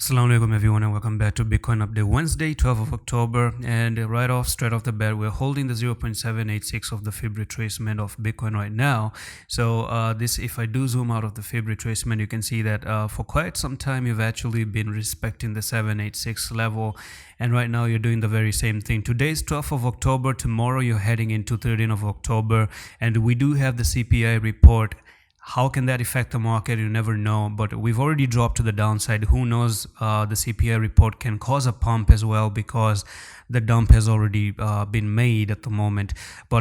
Assalamu alaikum everyone and welcome back to Bitcoin Update Wednesday 12th of October, and straight off the bat we're holding the 0.786 of the fib retracement of Bitcoin right now. So this, if I do zoom out of the fib retracement, you can see that for quite some time you've actually been respecting the 786 level, and right now you're doing the very same thing. Today's 12th of October, tomorrow you're heading into 13th of October, and we do have the CPI report. How can that affect the market? You never know, but we've already dropped to the downside. Who knows, the CPI report can cause a pump as well, because the dump has already been made at the moment, but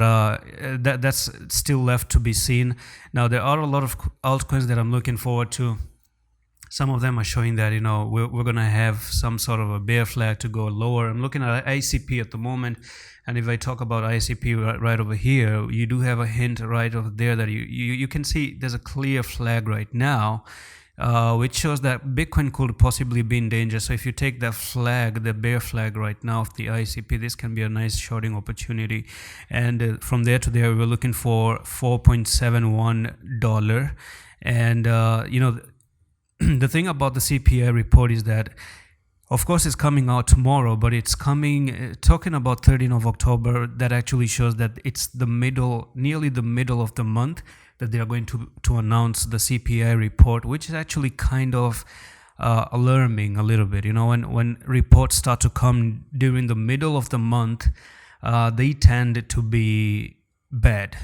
that's still left to be seen. Now there are a lot of altcoins that I'm looking forward to. Some of them are showing that, you know, we're going to have some sort of a bear flag to go lower. I'm looking at ICP at the moment, and if I talk about ICP right over here, you do have a hint right over there that you can see there's a clear flag right now, which shows that Bitcoin could possibly be in danger. So if you take that flag, the bear flag right now of the ICP, this can be a nice shorting opportunity. And from there to there, we're looking for $4.71. And, you know, the thing about the CPI report is that, of course, it's coming out tomorrow, but it's coming, talking about 13th of October, that actually shows that it's the middle, nearly the middle of the month, that they are going to announce the CPI report, which is actually kind of alarming a little bit. You know, when reports start to come during the middle of the month, they tend to be bad,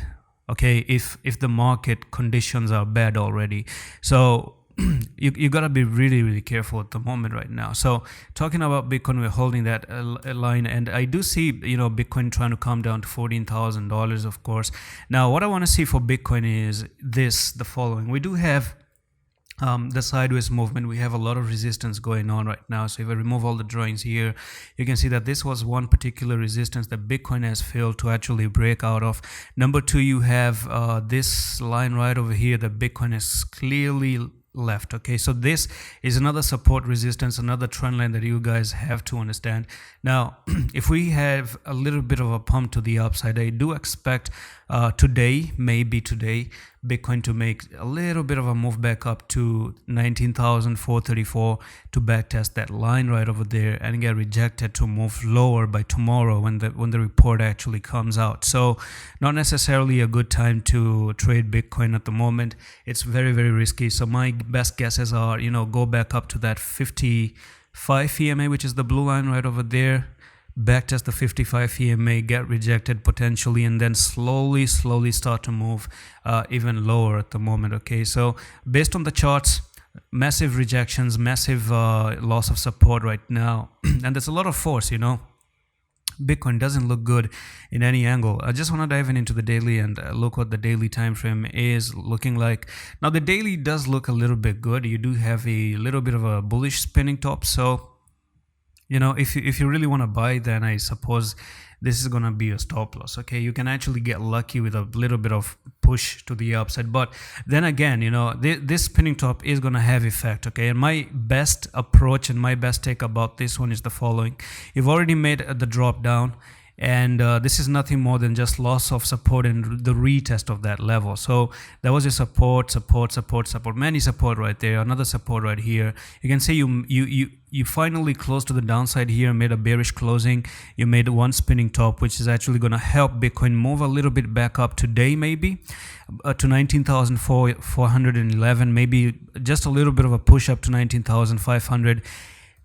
okay, if the market conditions are bad already. So you got to be really careful at the moment right now. So talking about Bitcoin, we're holding that line, and I do see, you know, Bitcoin trying to come down to $14,000, of course. Now what I want to see for Bitcoin is the following. We do have the sideways movement. We have a lot of resistance going on right now. So if I remove all the drawings here, you can see that this was one particular resistance that Bitcoin has failed to actually break out of. Number two, you have this line right over here that Bitcoin has clearly left. Okay, so this is another support resistance, another trend line that you guys have to understand. Now if we have a little bit of a pump to the upside, I do expect maybe today Bitcoin to make a little bit of a move back up to 19,434 to backtest that line right over there and get rejected to move lower by tomorrow when the report actually comes out. So not necessarily a good time to trade Bitcoin at the moment. It's very risky. So my best guesses are, you know, go back up to that 55 EMA, which is the blue line right over there, backtest the 55 EMA, get rejected potentially, and then slowly start to move even lower at the moment. Okay, so based on the charts, massive rejections, massive loss of support right now, and there's a lot of force, you know. Bitcoin doesn't look good in any angle. I just want to dive into the daily and look what the daily time frame is looking like. Now the daily does look a little bit good. You do have a little bit of a bullish spinning top, so you know, if you really want to buy, then I suppose this is going to be a stop loss. Okay, you can actually get lucky with a little bit of push to the upside, but then again, you know, this spinning top is going to have effect. Okay, and my best approach and my best take about this one is the following. You've already made the drop down, and this is nothing more than just loss of support and the retest of that level. So there was a support, many support right there, another support right here. You can see you finally closed to the downside here, made a bearish closing. You made one spinning top, which is actually going to help Bitcoin move a little bit back up today, maybe to 19,411, maybe just a little bit of a push up to 19,500.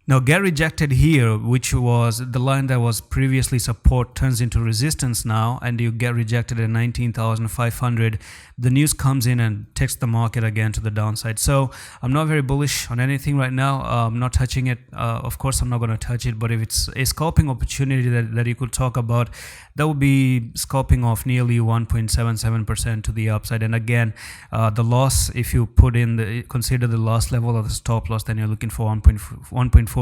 Now get rejected here, which was the line that was previously support, turns into resistance now, and you get rejected at 19,500. The news comes in and takes the market again to the downside. So I'm not very bullish on anything right now. I'm not touching it. Of course, I'm not going to touch it, but if it's a scalping opportunity that you could talk about, that would be scalping off nearly 1.77% to the upside. And again, the loss, if you put in consider the loss level of the stop loss, then you're looking for 1.42%.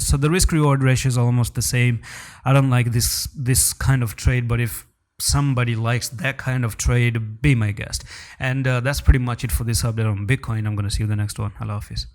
So the risk reward ratio is almost the same. I don't like this kind of trade, but if somebody likes that kind of trade, be my guest. And that's pretty much it for this update on Bitcoin. I'm going to see you in the next one. Allah Hafiz.